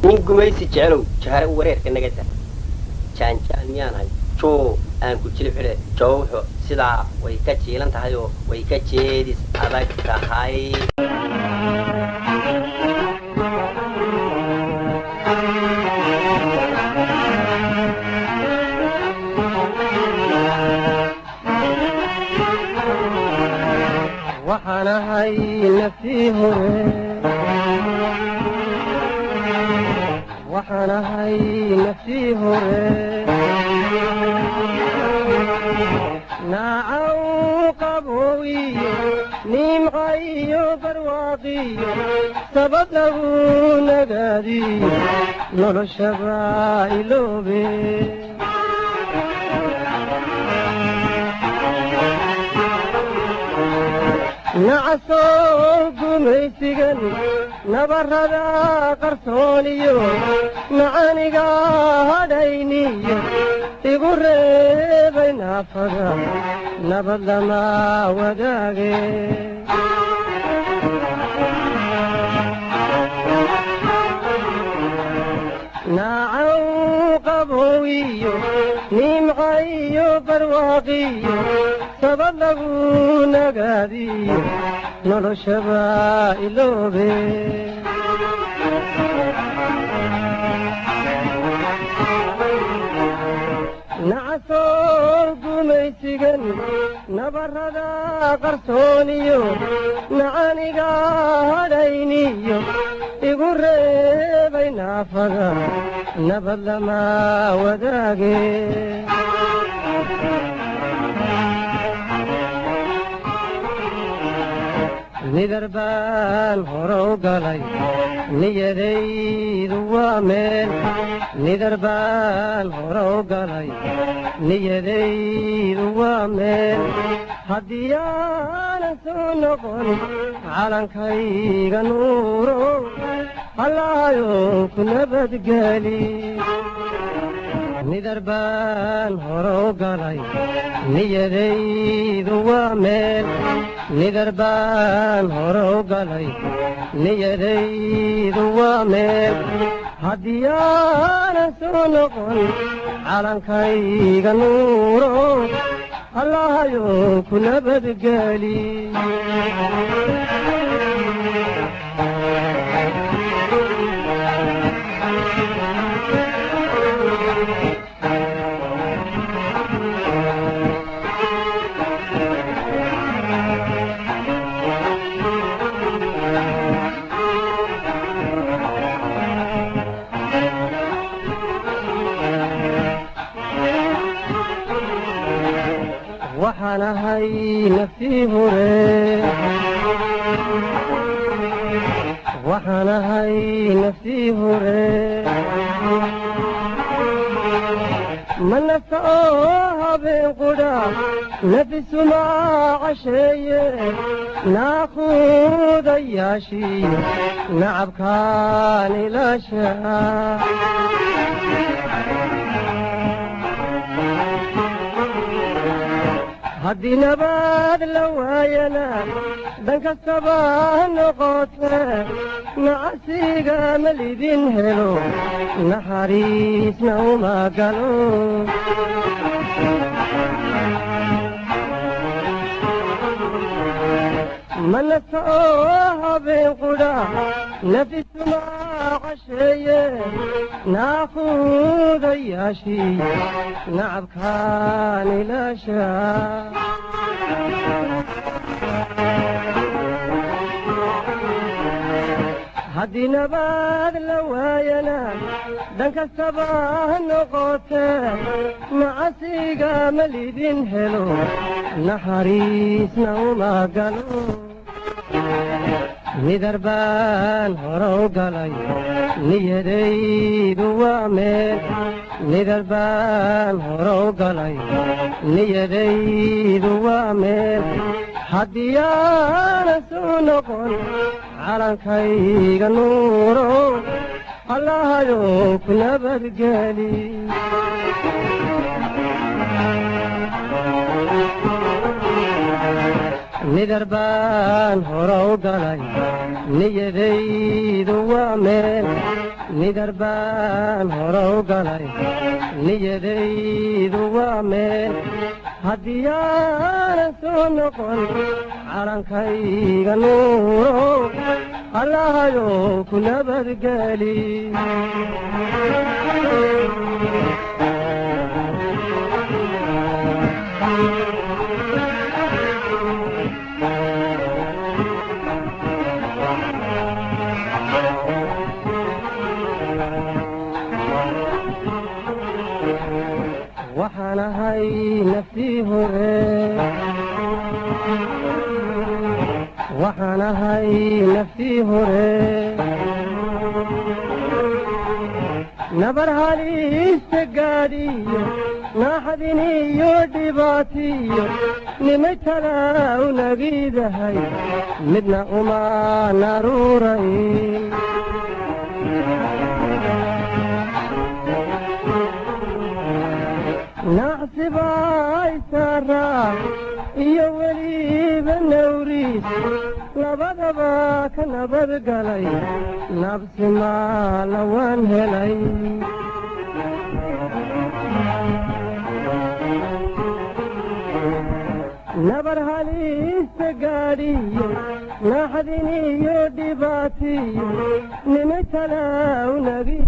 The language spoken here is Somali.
nin gumaysi jecelow jahare wareerka naga dah jaanjaan miyaan hay joo aan ku jilib xidhe jowxo sidaa way ka jiilan tahay oo way ka jeedis adag tahay waxaana hay naftii hore waxaana hay naftii hore naacaw qaboowiyo nimcayo barwaaqiyo sabad lagu nagaadiyo noloshaba iloobe nacasoo gumaysigan nabarrada qarsooniyo macaniga hadhayniyo igu reebay naafada nabad lama wadaage naacaw qaboowiyo nimcayo barwaaqiyo sabad lagu nagaadiyo noloshaba iloobe nacasoo gumaysigan nabarrada qarsooniyo macaniga hadhayniyo igu reebay naafada nabad lama wadaage nidar baan horow galay niyadaydu waa meel nidar baan horow galay niyadaydu waa meel haddii aanan soo noqon calankayga nuuro allaayoon ku nabadgeli nidar baan horow galay niyadaydu waa meel nidar baan horow galay niyadaydu waa meel haddii aanan soo noqon calankayga nuuro allahayoon ku nabadgeli waxaana hay naftii hore waxaana hay naftii hore manasa oo habeen qudha nafisuma casheeye naaquudayaashiyo nacabkaan ilaashaa haddii nabad la waayana dhan kastaba noqote nacasiga ma lidin helo naxariisna uma galo manasa oo habeen qudha nafisuma casheeye naaquudayaashiyo nacabkaan ilaashaa haddii nabad la waayana dhan kastaba noqote nacasiga ma lidin helo naxariisna uma galo nidar baan horow galay niyadaydu waa meel nidar baan horow galay niyadaydu waa meel haddii aanan soo noqon calankayga nuuro allahayoon ku nabadgeli nidarbaan hore u galay niyadaydu waa meel nidarbaan hore u galay niyadaydu waa meel haddii aanan soo noqon calankayga nuuro allahayow ku nabadgeli waxaan ahay naftii hore waxaan ahay naftii hore nabar halista gaadhiyo naxdin iyo dhibaatiyo nimatada u nagidahay midna uma naruurayn nacsibaay saaraa iyo weliba nawriis labadaba ka nabadgalay nabsi maala waan helay nabar halista gaadhiyo naxdin iyo dhibaatiyo nimatada u nagi